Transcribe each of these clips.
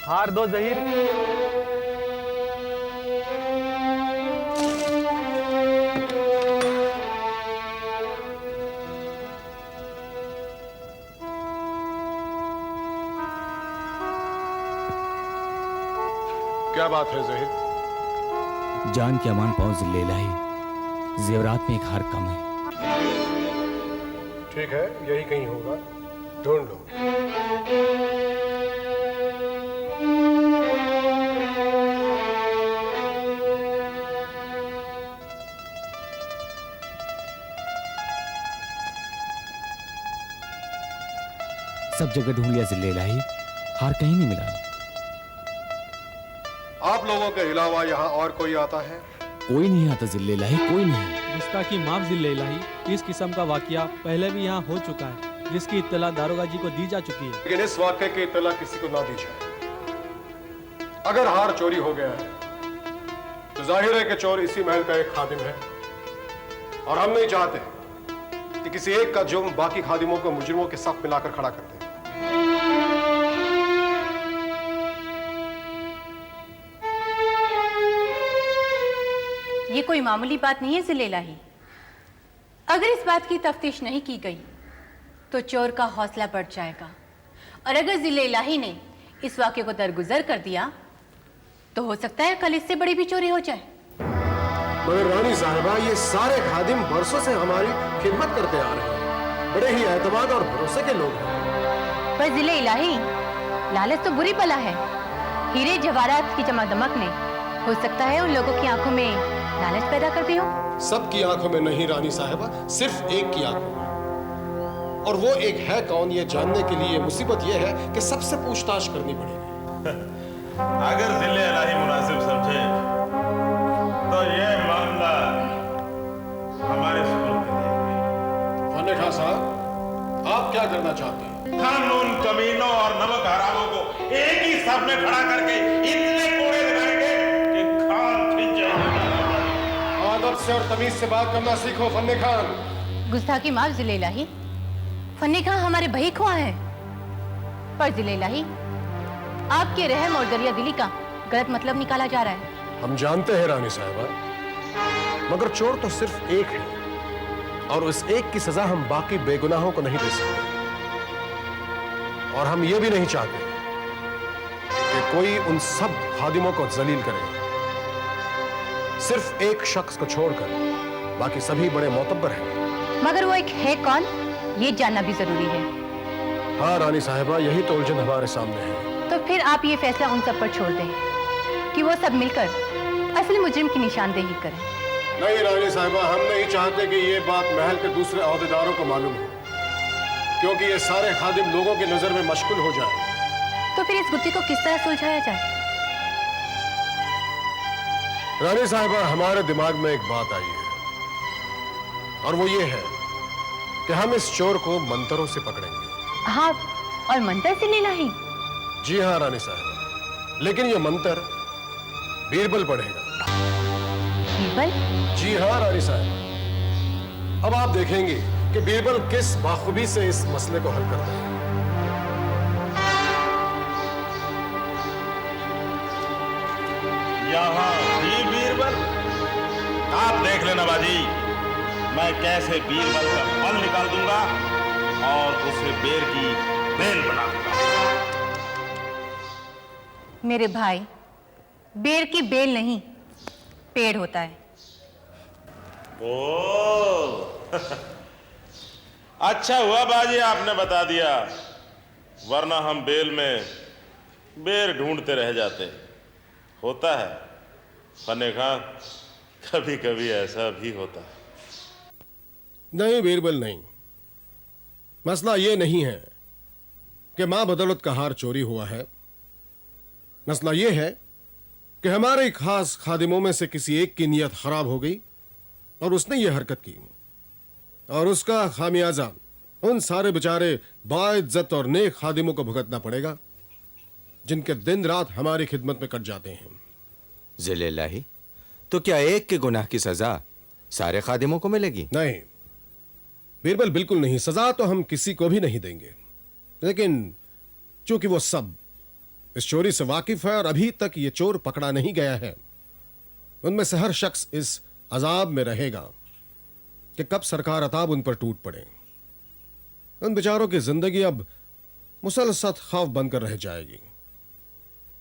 हार दो जहीर। क्या बात है ज़हीर? जान के अमान पाओ जिले इलाही, जेवरात में एक हार कम है। ठीक है, यही कहीं होगा, ढूंढ लो। सब जगह ढूंढ लिया जिले इलाही, हार कहीं नहीं मिला। आप लोगों के अलावा यहाँ और कोई आता है? कोई नहीं आता जिले इलाही, कोई नहीं। गुस्ताखी माफ जिले इलाही, इस किस्म का वाकया पहले भी यहाँ हो चुका है, जिसकी इत्तला दारोगा जी को दी जा चुकी है। लेकिन इस वाक़े की इत्तला किसी को ना दी जाए। अगर हार चोरी हो गया है तो जाहिर है कि चोर इसी महल का एक खादिम है, और हम नहीं चाहते कि किसी एक का जुर्म बाकी खादिमों को मुजरिमों के साथ मिलाकर खड़ा कर दे। ये कोई मामूली बात नहीं है जिले इलाही। अगर इस बात की तफ्तीश नहीं की गई तो चोर का हौसला बढ़ जाएगा, और अगर जिले इलाही ने इस वाक़े को दरगुजर कर दिया तो हो सकता है कल इससे बड़ी भी चोरी हो जाए। मगर रानी साहिबा, ये सारे खादिम बरसों से हमारी खिदमत करते आ रहे हैं, बड़े ही एतमाद और भरोसे के लोग हैं। पर जिले इलाही, लालच तो बुरी बला है। हीरे जवाहरात की चमकदमक ने हो सकता है उन लोगों की आंखों में लालच पैदा कर दी हो। सबकी आंखों में नहीं रानी साहिबा, सिर्फ एक की आंखों में, और वो एक है कौन, ये जानने के लिए मुसीबत ये है कि सबसे पूछताछ करनी पड़ेगी। अगर जिले इलाही मुनासिब समझे तो ये मामला हमारे सुपुर्द कर दिया। फन्ने खां साहब, आप क्या करना चाहते हैं? हम उन कमीनों और नमक हरामों को एक ही साथ में खड़ा करके इतने कोड़े लगाएंगे कि खान खिंच जाएगी। आदब से और तमीज से बात करना सीखो फन्ने खान। गुस्ताखी माफ जिले इलाही, फन्ने खां हमारे भाई ख्वाह हैं। पर जिले इलाही, आपके रहम और दरिया दिली का गलत मतलब निकाला जा रहा है। हम जानते हैं रानी साहिबा, मगर चोर तो सिर्फ एक है, और उस एक की सजा हम बाकी बेगुनाहों को नहीं दे सकते। और हम ये भी नहीं चाहते कि कोई उन सब खादिमों को जलील करे। सिर्फ एक शख्स को छोड़कर बाकी सभी बड़े मोतबर हैं। मगर वो एक है कौन, ये जानना भी जरूरी है। हाँ रानी साहिबा, यही तो उलझन हमारे सामने है। तो फिर आप ये फैसला उन सब पर छोड़ दें कि वो सब मिलकर असली मुजरिम की निशानदेही करें। नहीं रानी साहिबा, हम नहीं चाहते कि ये बात महल के दूसरे अहदेदारों को मालूम हो, क्योंकि ये सारे खादिम लोगों की नजर में मशगूल हो जाए। तो फिर इस गुत्थी को किस तरह सुलझाया जाए? रानी साहिबा, हमारे दिमाग में एक बात आई है, और वो ये है कि हम इस चोर को मंतरों से पकड़ेंगे। हाँ, और मंत्र से लेना ही। जी हाँ रानी साहिबा, लेकिन ये मंत्र बीरबल पढ़ेगा। बीरबल? जी हाँ रानी साहिबा, अब आप देखेंगे कि बीरबल किस बाखूबी से इस मसले को हल करता है। यहाँ भी बीरबल? आप देख लेना बाजी, मैं कैसे बीरबल का बल निकाल दूंगा और उसे बेर की बेल बना दूंगा। मेरे भाई, बेर की बेल नहीं, पेड़ होता है। ओह अच्छा हुआ बाजी आपने बता दिया, वरना हम बेल में बेर ढूंढते रह जाते। होता है फन्ने खां, कभी कभी ऐसा भी होता है। नहीं बीरबल नहीं, मसला ये नहीं है कि मां बदौलत का हार चोरी हुआ है। मसला ये है कि हमारे खास खादिमों में से किसी एक की नीयत खराब हो गई और उसने ये हरकत की, और उसका खामियाजा उन सारे बेचारे बाइज्जत और नेक खादिमों को भुगतना पड़ेगा जिनके दिन रात हमारी खिदमत में कट जाते हैं। जिले इलाही, तो क्या एक के गुनाह की सजा सारे खादिमों को मिलेगी? नहीं बीरबल, बिल्कुल नहीं। सजा तो हम किसी को भी नहीं देंगे, लेकिन चूंकि वो सब इस चोरी से वाकिफ है और अभी तक ये चोर पकड़ा नहीं गया है। उनमें से हर शख्स इस अजाब में रहेगा कि कब सरकार अताब उन पर टूट पड़े। उन बेचारों की जिंदगी अब मुसलसल खौफ बनकर रह जाएगी।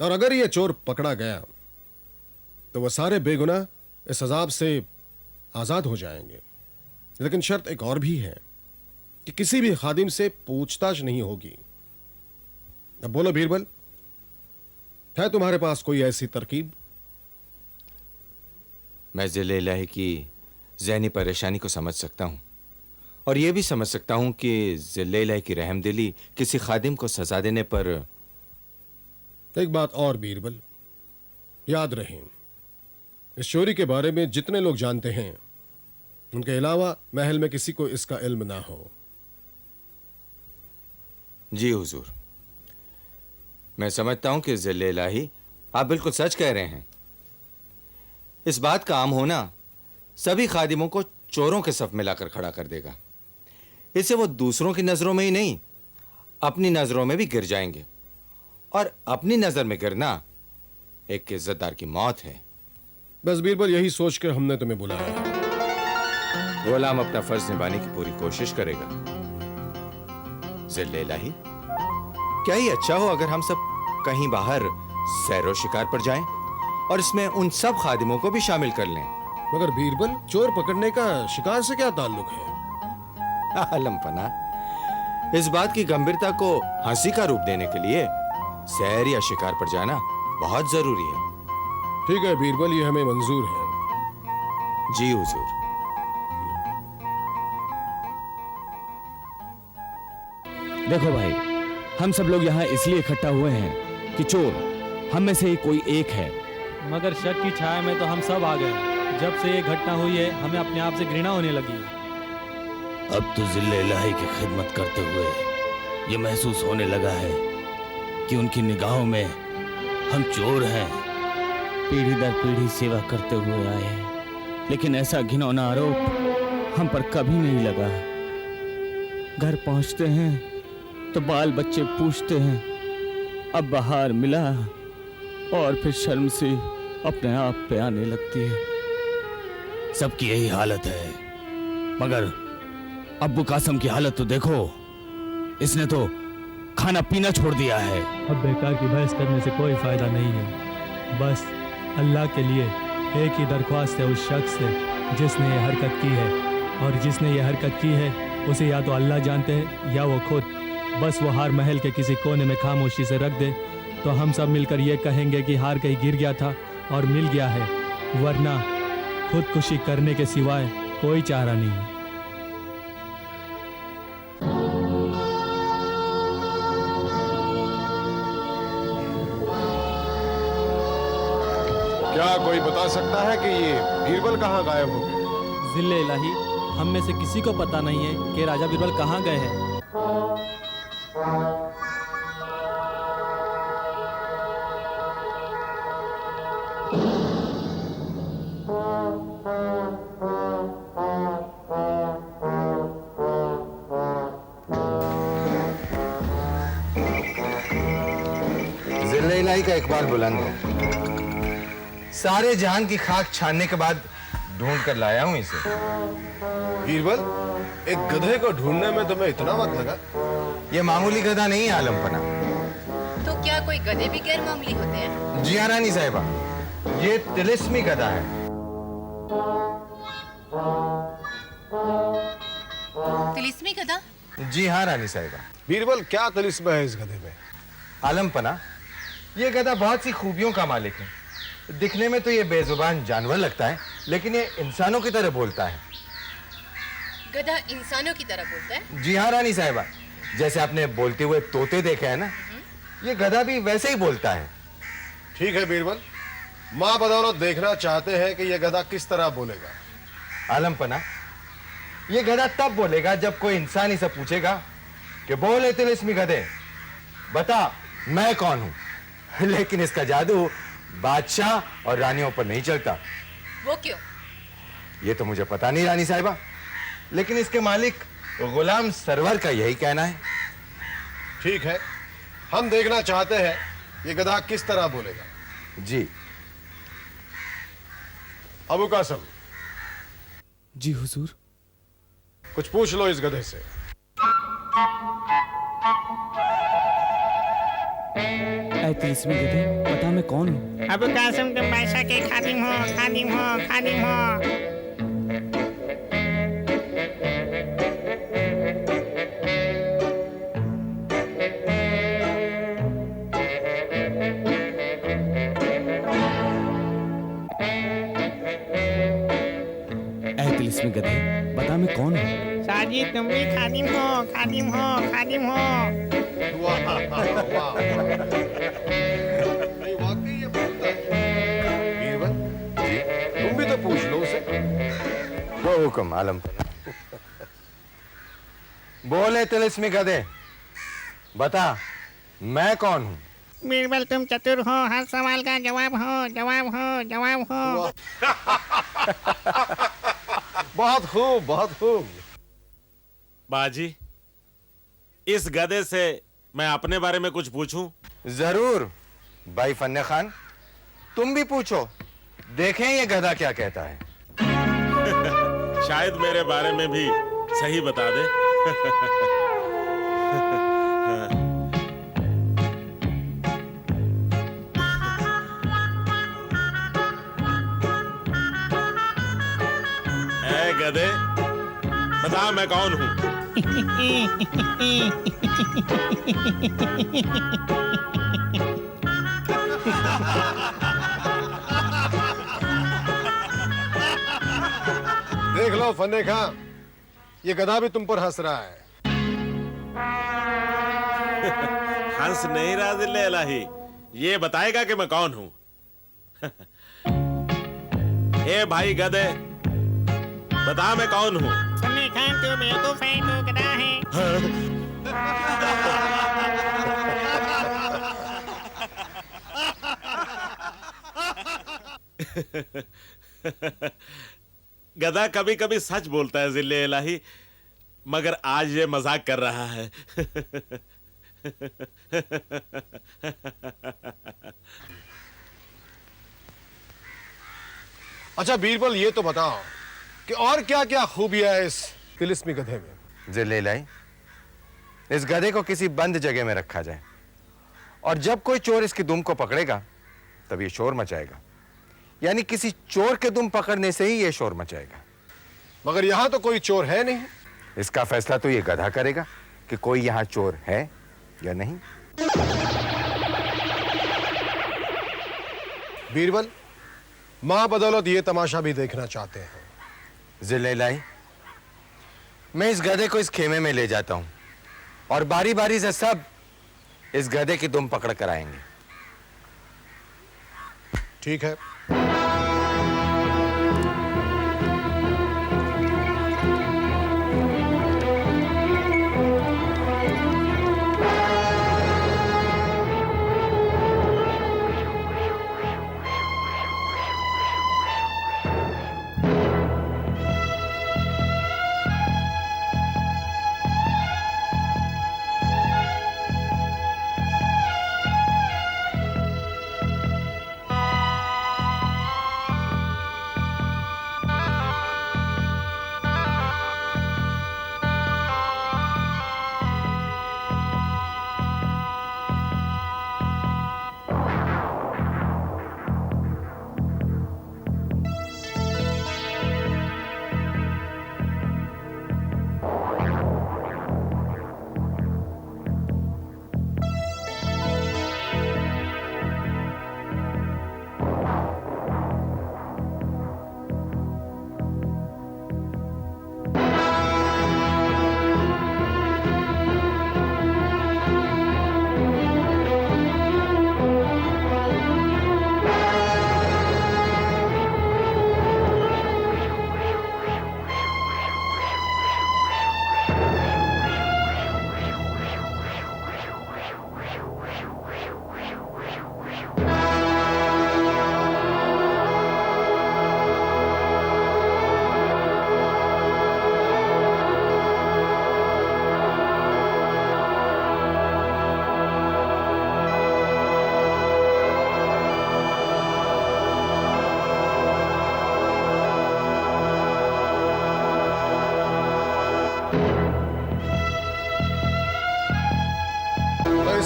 और अगर ये चोर पकड़ा गया तो वह सारे बेगुनाह इस अजाब से आजाद हो जाएंगे। लेकिन शर्त एक और भी है कि किसी भी खादिम से पूछताछ नहीं होगी। अब बोलो बीरबल, है तुम्हारे पास कोई ऐसी तरकीब? मैं ज़िले इलाही की ज़हनी परेशानी को समझ सकता हूँ और यह भी समझ सकता हूँ कि ज़िले इलाही की रहमदिली किसी खादिम को सजा देने पर। एक बात और बीरबल, याद रहे, इस चोरी के बारे में जितने लोग जानते हैं उनके अलावा महल में किसी को इसका इल्म ना हो। जी हुजूर, मैं समझता हूं कि ज़िले इलाही आप बिल्कुल सच कह रहे हैं। इस बात का आम होना सभी खादिमों को चोरों के सफ में लाकर खड़ा कर देगा। इससे वो दूसरों की नजरों में ही नहीं, अपनी नजरों में भी गिर जाएंगे। और अपनी नजर में गिरना एक इज्जतदार की मौत है। बस बीरबल, यही सोचकर हमने तुम्हें बुलाया है। गुलाम अपना फर्ज निभाने की पूरी कोशिश करेगा। ज़िले इलाही, क्या ही अच्छा हो अगर हम सब कहीं बाहर सैरो शिकार पर जाएं और इसमें उन सब खादिमों को भी शामिल कर लें। मगर बीरबल, चोर पकड़ने का शिकार से क्या ताल्लुक है? आलम पना, इस बात की गंभीरता को हंसी का रूप देने के लिए सैर या शिकार पर जाना बहुत जरूरी है। ठीक है बीरबल, ये हमें मंजूर है। जी हुजूर। देखो भाई, हम सब लोग यहाँ इसलिए इकट्ठा हुए हैं कि चोर हम में से ही कोई एक है। मगर शक की छाया में तो हम सब आ गए। जब से ये घटना हुई है हमें अपने आप से घृणा होने लगी है। अब तो ज़िले इलाही की खिदमत करते हुए ये महसूस होने लगा है कि उनकी निगाहों में हम चोर हैं। पीढ़ी दर पीढ़ी सेवा करते हुए आए हैं, लेकिन ऐसा घिनौना आरोप हम पर कभी नहीं लगा। घर पहुंचते हैं तो बाल बच्चे पूछते हैं अब बाहर मिला, और फिर शर्म से अपने आप पे आने लगती है। सबकी यही हालत है, मगर अब्बू कासम की हालत तो देखो, इसने तो खाना पीना छोड़ दिया है। अब बेकार की बहस करने से कोई फायदा नहीं है। बस अल्लाह के लिए एक ही दरख्वास्त है उस शख्स से जिसने ये हरकत की है, और जिसने ये हरकत की है उसे या तो अल्लाह जानते हैं या वो खुद। बस वो हार महल के किसी कोने में खामोशी से रख दे तो हम सब मिलकर ये कहेंगे कि हार कहीं गिर गया था और मिल गया है, वरना खुदकुशी करने के सिवाय कोई चारा नहीं है। क्या कोई बता सकता है कि ये बीरबल कहाँ गायब हो गए? ज़िले इलाही, हम में से किसी को पता नहीं है कि राजा बीरबल कहाँ गए हैं। ज़िले इलाही का इकबाल बुलंद है। सारे जहान की खाक छानने के बाद ढूंढ कर लाया हूं इसे। बीरबल, एक गधे को ढूंढने में तुम्हें इतना वक्त लगा? ये मामूली गधा नहीं है आलमपना। तो क्या कोई गधे भी गैर मामूली होते हैं? जी हाँ रानी साहिबा, ये तिलिस्मी गधा है। तिलिस्मी गधा? जी हाँ रानी साहिबा। बीरबल, क्या तिलिस्म है इस गधे में? आलमपना, ये गधा बहुत सी खूबियों का मालिक है। दिखने में तो ये बेजुबान जानवर लगता है, लेकिन ये इंसानों की तरह बोलता है। गधा इंसानों की तरह बोलता है? जी हाँ रानी साहिबा, जैसे आपने बोलते हुए तोते देखे हैं ना, ये गधा भी वैसे ही बोलता है। ठीक है बीरबल, माँ बदौलत देखना चाहते हैं कि यह गधा किस तरह बोलेगा। आलमपना, ये गधा तब बोलेगा जब कोई इंसान इसे पूछेगा कि बोले तिलिस्मी गधे, बता मैं कौन हूं। लेकिन इसका जादू बादशाह और रानियों पर नहीं चलता। वो क्यों? ये तो मुझे पता नहीं रानी साहिबा, लेकिन इसके मालिक गुलाम सरवर का यही कहना है। ठीक है, हम देखना चाहते हैं ये गधा किस तरह बोलेगा। जी अबू कासम, जी हुजूर। कुछ पूछ लो इस गधे से। ऐ तिलिस्मी गधे, बता मैं कौन हूँ? अबू कासिम तुम बादशाह के खादिम हो, खादिम हो, खादिम हो। ऐ तिलिस्मी गधे, बता मैं कौन हूँ? साजिद तुम भी खादिम हो, खादिम हो, खादिम हो। वाह, वाह। नहीं, वाकई ये बोलता है। बीरबल जी तुम भी तो पूछ लो उसे। वो हुक्म आलम पना। बोले तिलिस्मी गधे, बता मैं कौन हूँ? बीरबल तुम चतुर हो, हर सवाल का जवाब हो, जवाब हो, जवाब हो। बहुत खूब, बहुत खूब। बाजी, इस गधे से मैं अपने बारे में कुछ पूछूं? जरूर भाई फन्ने खान, तुम भी पूछो, देखें ये गधा क्या कहता है। शायद मेरे बारे में भी सही बता दे। ऐ गधे, बता मैं कौन हूं? देख लो फन्ने खां, ये गधा भी तुम पर हंस रहा है। हंस नहीं रहा दिल्ले इलाही, ये बताएगा कि मैं कौन हूं। ए भाई गधे, बता मैं कौन हूं? फन्ने खान तू बेवकूफ है, तू गधा है। गधा कभी कभी सच बोलता है जिल्ले इलाही, मगर आज ये मजाक कर रहा है। अच्छा बीरबल, ये तो बताओ कि और क्या क्या खूबियां है इस तिलिस्मी गधे में। जिले लाई, इस गधे को किसी बंद जगह में रखा जाए और जब कोई चोर इसकी दुम को पकड़ेगा तब ये शोर मचाएगा, यानी किसी चोर के दुम पकड़ने से ही ये शोर मचाएगा। मगर यहां तो कोई चोर है नहीं। इसका फैसला तो ये गधा करेगा कि कोई यहां चोर है या नहीं। बीरबल, मां बदौलत ये तमाशा भी देखना चाहते हैं। जिले लाई, मैं इस गधे को इस खेमे में ले जाता हूं और बारी बारी से सब इस गधे की दुम पकड़ कर आएंगे। ठीक है।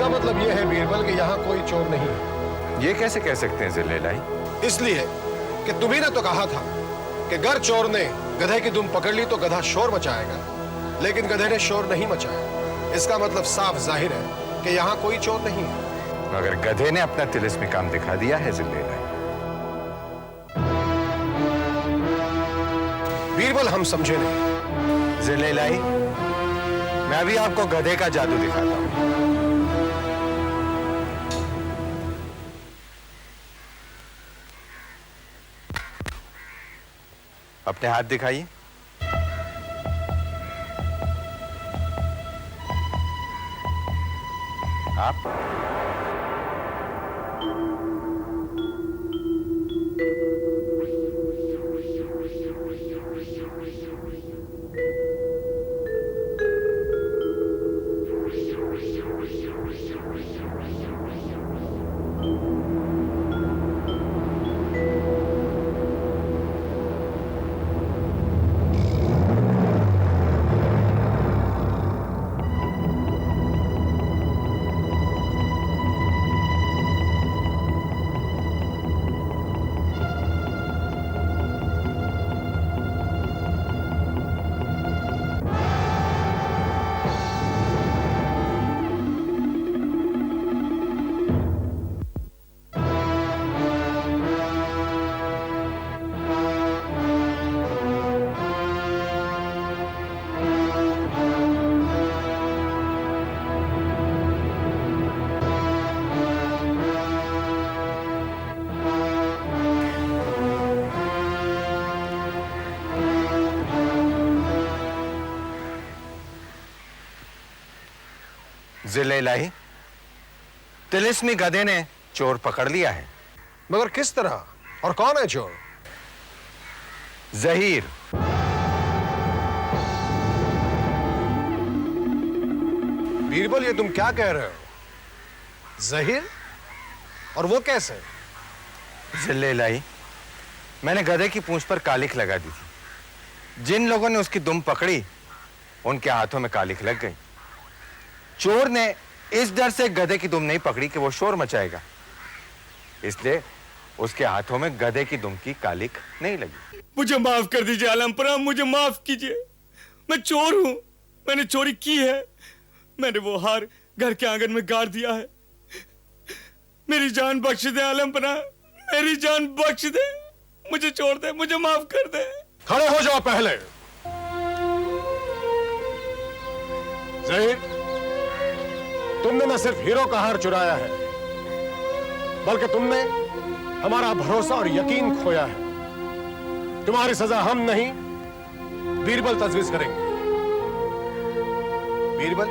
इसका मतलब यह है बीरबल कि यहाँ कोई चोर नहीं है। ये कैसे कह सकते हैं जिलेलाई? इसलिए कि तुम्ही ने तो कहा था कि अगर चोर ने गधे की दुम पकड़ ली तो गधा शोर मचाएगा, लेकिन गधे ने शोर नहीं मचाया। इसका मतलब साफ जाहिर है कि यहाँ कोई चोर नहीं है। मगर गधे ने अपना तिलिस्मी काम दिखा दिया है जिलेलाई। बीरबल हम समझे नहीं। जिलेलाई, मैं अभी आपको गधे का जादू दिखाता हूं। अपने हाथ दिखाइए। आप जिलेलाई, तिलिस्मी गधे ने चोर पकड़ लिया है। मगर किस तरह और कौन है चोर? जहीर। बीरबल, ये तुम क्या कह रहे हो? जहीर? और वो कैसे? जिलेलाई, मैंने गधे की पूंछ पर कालिख लगा दी थी। जिन लोगों ने उसकी दुम पकड़ी उनके हाथों में कालिख लग गई। चोर ने इस डर से गधे की दुम नहीं पकड़ी कि वो शोर मचाएगा, इसलिए उसके हाथों में गधे की दुम की कालिख नहीं लगी। मुझे माफ कर दीजिए आलमपरा, मुझे माफ कीजिए। मैं चोर हूं, मैंने चोरी की है। मैंने वो हार घर के आंगन में गाड़ दिया है। मेरी जान बख्श दे आलमपरा, मेरी जान बख्श दे। मुझे छोड़ दे, मुझे माफ कर दे। खड़े हो जाओ पहले। जहीर, तुमने न सिर्फ हीरो का हार चुराया है, बल्कि तुमने हमारा भरोसा और यकीन खोया है। तुम्हारी सजा हम नहीं, बीरबल तजवीज करेंगे। बीरबल,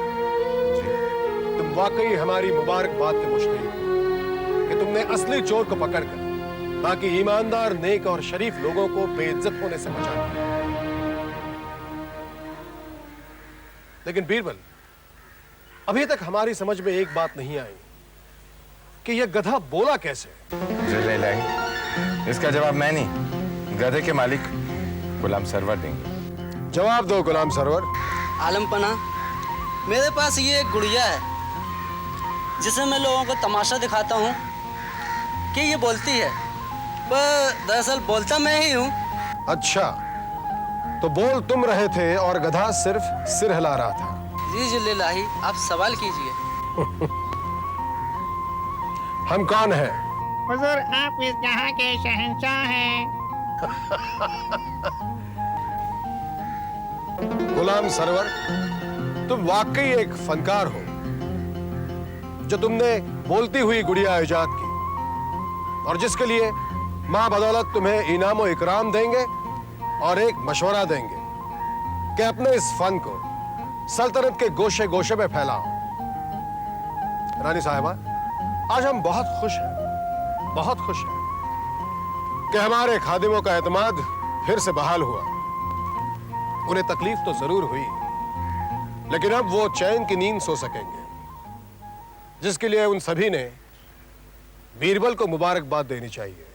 तुम वाकई हमारी मुबारकबाद के मुस्तहिक हो कि तुमने असली चोर को पकड़कर बाकी ईमानदार, नेक और शरीफ लोगों को बेइज्जत होने से बचा दिया। लेकिन बीरबल, अभी तक हमारी समझ में एक बात नहीं आई कि यह गधा बोला कैसे? जिलेलाई, इसका जवाब मैं नहीं, गधे के मालिक गुलाम सरवर देंगे। जवाब दो गुलाम सरवर। आलमपना, मेरे पास ये एक गुड़िया है जिसे मैं लोगों को तमाशा दिखाता हूँ कि ये बोलती है, पर दरअसल बोलता मैं ही हूँ। अच्छा, तो बोल तुम रहे थे और गधा सिर्फ सिर हिला रहा था। जी जिलेलाही, आप सवाल कीजिए। हम कौन हैं? हुजूर, आप इस जहां के शहंशाह हैं। गुलाम सरवर, तुम वाकई एक फनकार हो जो तुमने बोलती हुई गुड़िया इजाद की, और जिसके लिए मां बदौलत तुम्हें इनाम और इकराम देंगे और एक मशवरा देंगे कि अपने इस फन को सल्तनत के गोशे गोशे में फैलाओ। रानी साहिबा, आज हम बहुत खुश हैं, बहुत खुश हैं कि हमारे खादिमों का एतमाद फिर से बहाल हुआ। उन्हें तकलीफ तो जरूर हुई, लेकिन अब वो चैन की नींद सो सकेंगे, जिसके लिए उन सभी ने बीरबल को मुबारकबाद देनी चाहिए।